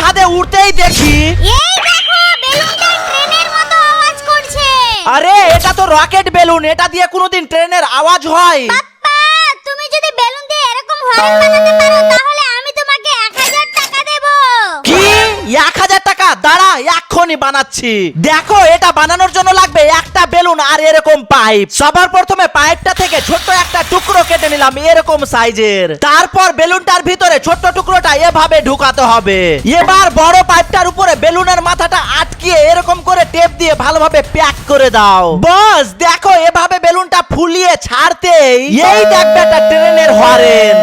ছাদে উঠতেই দেখি এই দেখো বেলুনটা ট্রেনের মতো আওয়াজ করছে। আরে এটা তো রকেট বেলুন, এটা দিয়ে কোনোদিন ট্রেনের আওয়াজ হয়? পাপ্পা তুমি যদি বেলুন দিয়ে এরকম হর্ন বানাতে পারো তাহলে আমি তোমাকে 1000 টাকা দেব। কি 1000 টাকা? দাঁড়া এক্ষুনি বানাচ্ছি। দেখো এটা বানানোর জন্য লাগবে একটা বেলুন আর এরকম পাইপ। সবার প্রথমে পাইপটা থেকে ছোট্ট একটা টুকরো কেটে নিলাম এরকম সাইজের। তারপর বেলুনটার ভিতরে ছোট্ট টুকরোটা এভাবে ঢুকাতে হবে। এবার বড় পাইপটার উপরে বেলুনের মাথাটা আটকিয়ে এরকম করে টেপ দিয়ে ভালোভাবে প্যাক করে দাও। বস দেখো এভাবে বেলুনটা ফুলিয়ে ছাড়তেই এই দেখবে একটা ট্রেনের হরেন।